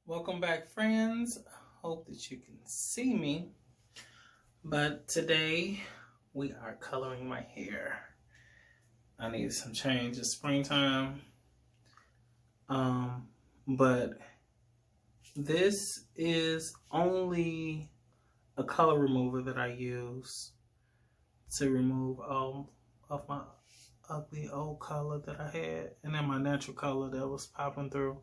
Welcome back, friends. Hope that you can see me. But today we are coloring my hair. I need some change. It's springtime. But this is only a color remover that I use to remove all of my ugly old color that I had, and then my natural color that was popping through.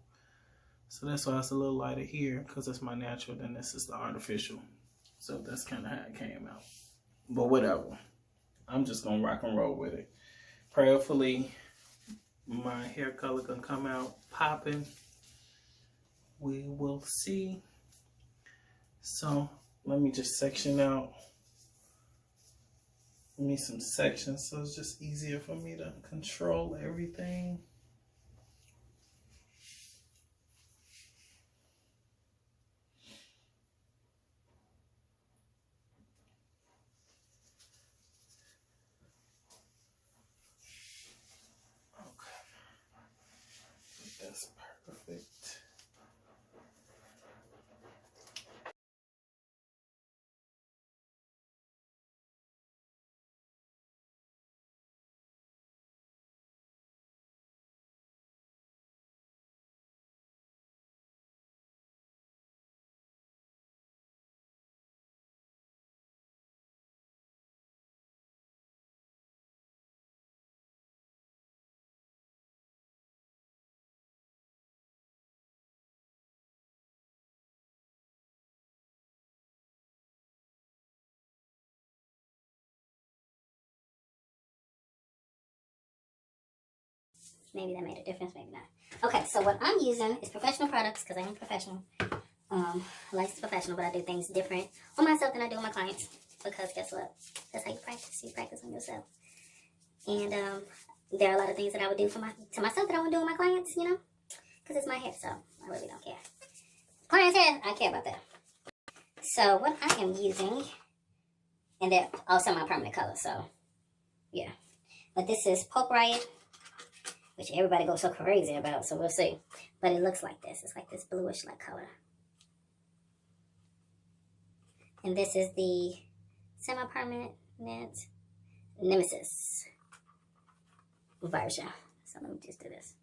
So that's why it's a little lighter here, because it's my natural, then this is the artificial. So that's kind of how it came out. But whatever. I'm just going to rock and roll with it. Prayerfully, my hair color can come out popping. We will see. So let me just section out me some sections so it's just easier for me to control everything. That's perfect. Maybe that made a difference, maybe not. Okay, so what I'm using is professional products because I am professional. Licensed professional, but I do things different on myself than I do on my clients. Because guess what? That's how you practice. You practice on yourself. And there are a lot of things that I would do to myself that I wouldn't do with my clients, you know? Because it's my hair, so I really don't care. Client's hair, I care about that. So what I am using, and they're all semi-permanent colors, so yeah. But this is Pulp Riot, which everybody goes so crazy about, so we'll see. But it looks like this. It's like this bluish like color. And this is the semi-permanent Nemesis version. So let me just do this.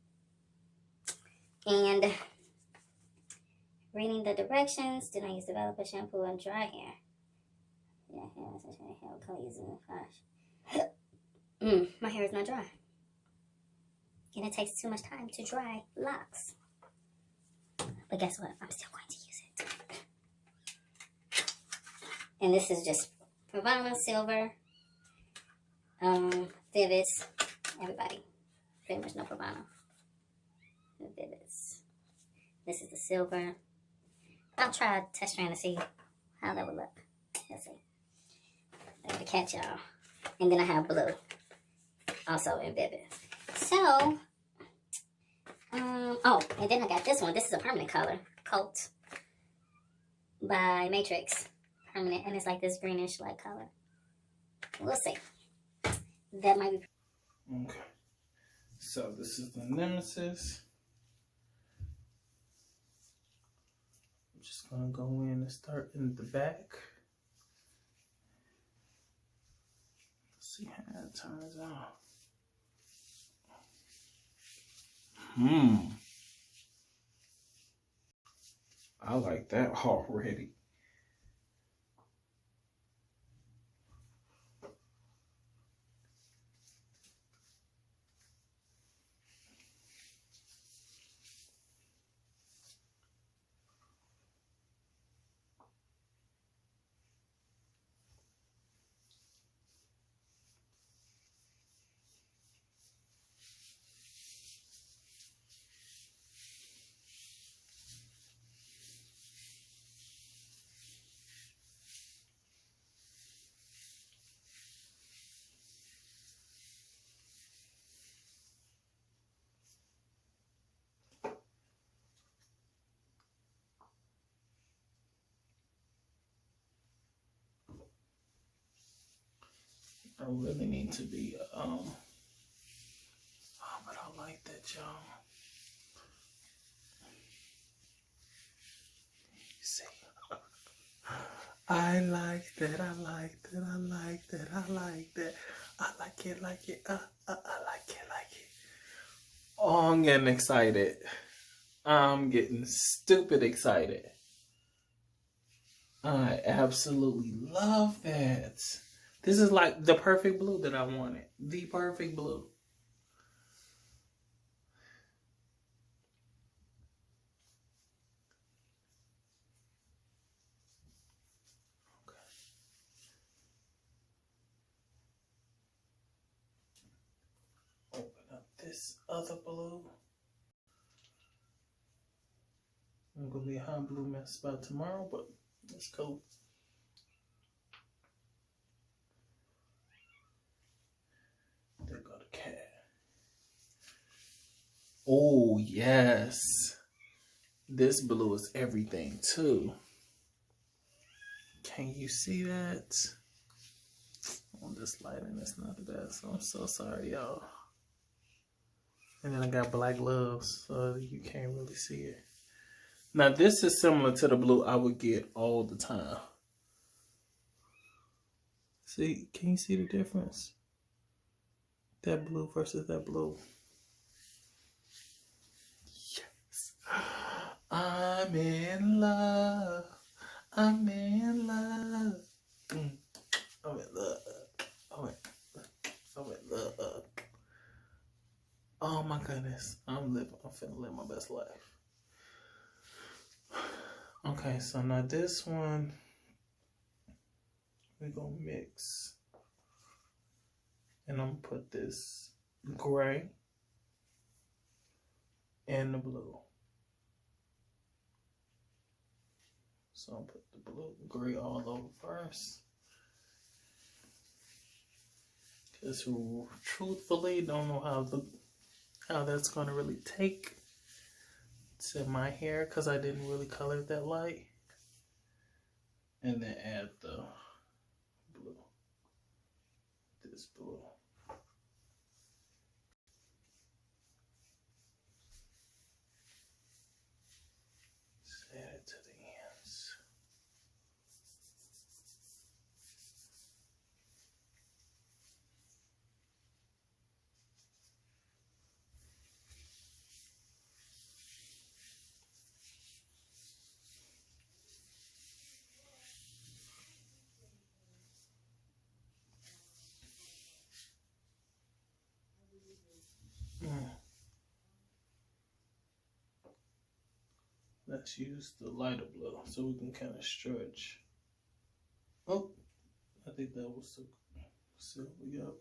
And reading the directions, do not use developer shampoo on dry hair. Yeah, hair color using flash. My hair is not dry. And it takes too much time to dry locks. But guess what? I'm still going to use it. And this is just Pravana Silver, Vivis, everybody. Pretty much know Pravana. Vivis. This is the silver. I'll try test trying to see how that would look. Let's see. I gotta catch y'all. And then I have blue. Also in Vivis. So, oh, and then I got this one. This is a permanent color. Coat by Matrix. Permanent. And it's like this greenish like color. We'll see. That might be. Okay. So this is the Nemesis. I'm just going to go in and start in the back. Let's see how it turns out. I like that already. I really need to be, oh, but I like that, y'all. see. I like that, I like that, I like that, I like that. I like it, I like it, I like it, like it. Oh, I'm getting excited. I'm getting stupid excited. I absolutely love that. This is like the perfect blue that I wanted. The perfect blue. Okay. Open up this other blue. I'm gonna be a hot blue mess by tomorrow, but it's cool. There go the cat. Oh yes. This blue is everything too. Can you see that? On this lighting, it's not the best. So I'm so sorry, y'all. And then I got black gloves, so you can't really see it. Now this is similar to the blue I would get all the time. See, can you see the difference? That blue versus that blue. Yes. I'm in love. I'm in love. I'm in love. I'm in love. Oh my goodness. I'm finna live my best life. Okay, so now this one we're gonna mix. And I'm gonna put this gray and the blue. So I'll put the blue, gray all over first. Because truthfully, don't know how that's gonna really take to my hair because I didn't really color it that light. And then add the blue. This blue. Just add it to the ends. Let's use the lighter blue so we can kind of stretch. Oh, I think that was the silver. Yep.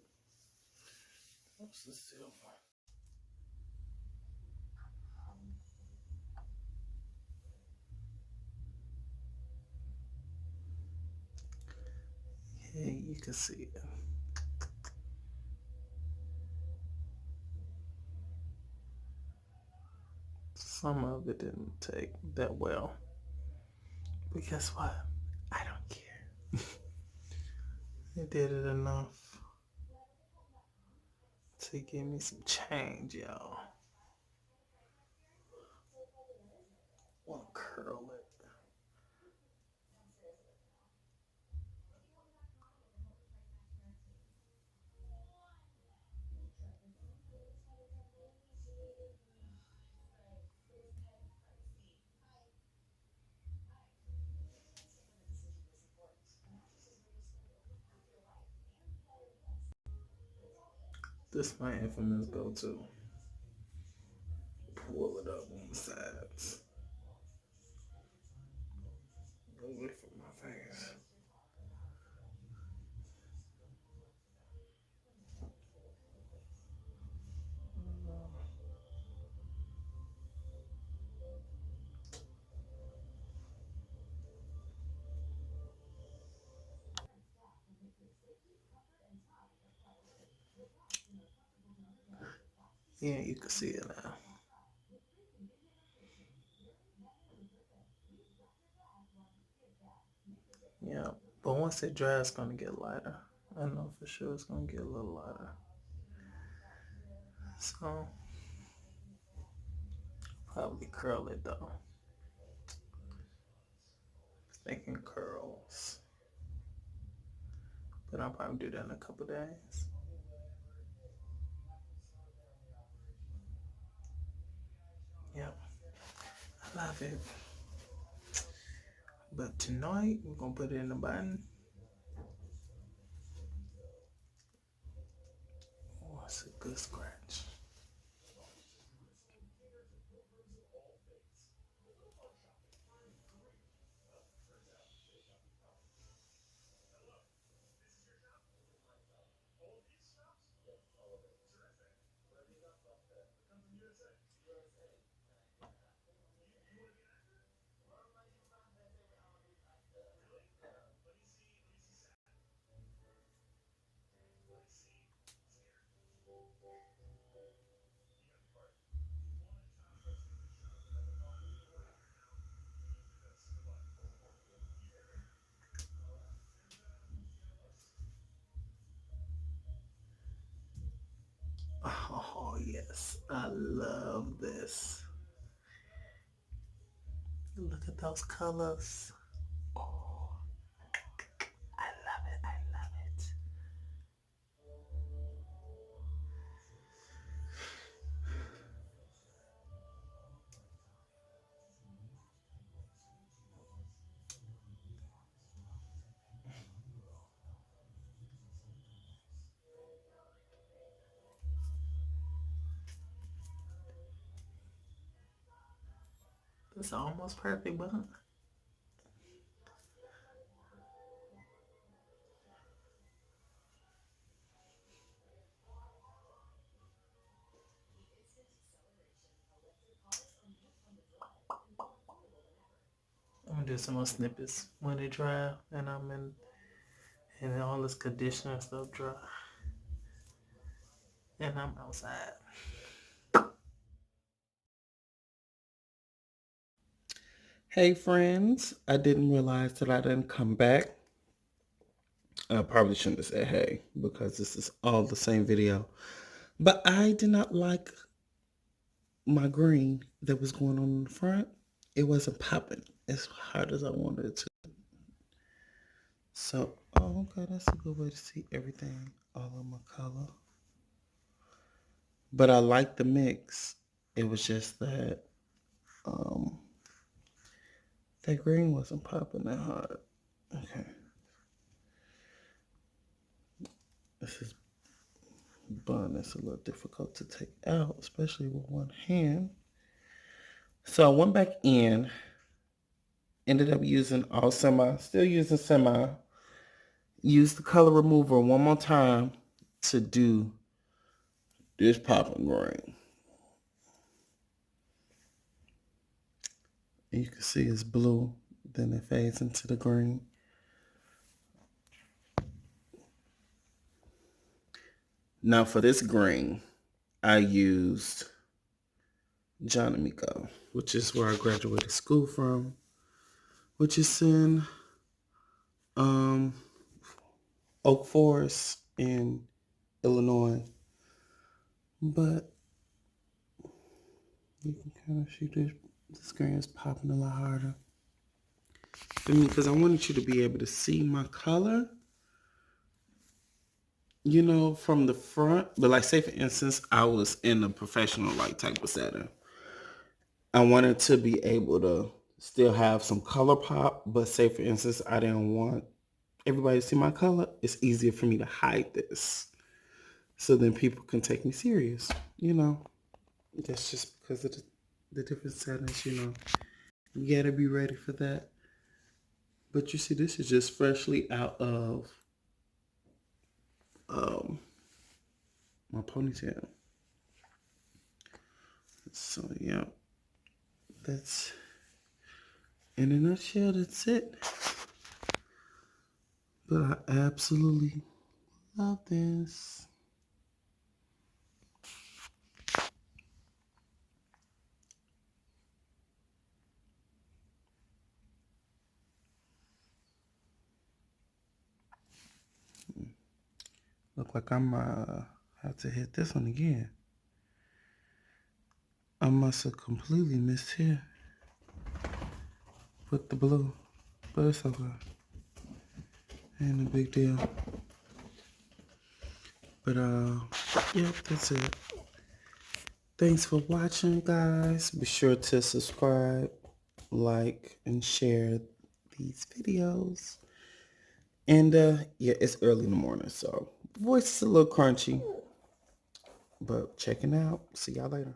That was the silver. Yeah, you can see it. Some of it didn't take that well. But guess what? I don't care. It did it enough to give me some change, y'all. Want to curl it. This is my infamous go-to. Pull it up on the sides. Away from my face. Yeah, you can see it now. Yeah, but once it dries, it's gonna get lighter. I know for sure it's gonna get a little lighter. So, probably curl it though. making curls. But I'll probably do that in a couple days. Yep, I love it. But tonight, we're going to put it in the bun. Oh, it's a good scratch. Oh, yes. I love this. Look at those colors. Oh, I love it. I love it. It's almost perfect bun. I'm gonna do some more snippets when they dry and I'm in and all this conditioner stuff dry. And I'm outside. Hey friends, I didn't realize that I didn't come back. I probably shouldn't have said hey because this is all the same video. But I did not like my green that was going on in the front. It wasn't popping as hard as I wanted it to. So, oh, okay, that's a good way to see everything, all of my color. But I like the mix. It was just that that green wasn't popping that hard. Okay. This is bun that's a little difficult to take out, especially with one hand. So I went back in, ended up using all semi, still using semi. Used the color remover one more time to do this popping green. And you can see it's blue, then it fades into the green. Now for this green, I used John Amico, which is where I graduated school from, which is in Oak Forest in Illinois. But you can kind of see this green is popping a lot harder. I mean, because I wanted you to be able to see my color, you know, from the front. But like, say for instance, I was in a professional like type of setting. I wanted to be able to still have some color pop, but say for instance, I didn't want everybody to see my color. It's easier for me to hide this, so then people can take me serious. You know, that's just because of the different settings. You know, you gotta be ready for that. But you see, this is just freshly out of my ponytail. So yeah, that's in a nutshell. That's it. But I absolutely love this. Look like I'm have to hit this one again. I must have completely missed here with the blue. But it's okay. Ain't a big deal. But yep, that's it. Thanks for watching, guys. Be sure to subscribe, like, and share these videos. And yeah, it's early in the morning, so voice is a little crunchy. But checking out. See y'all later.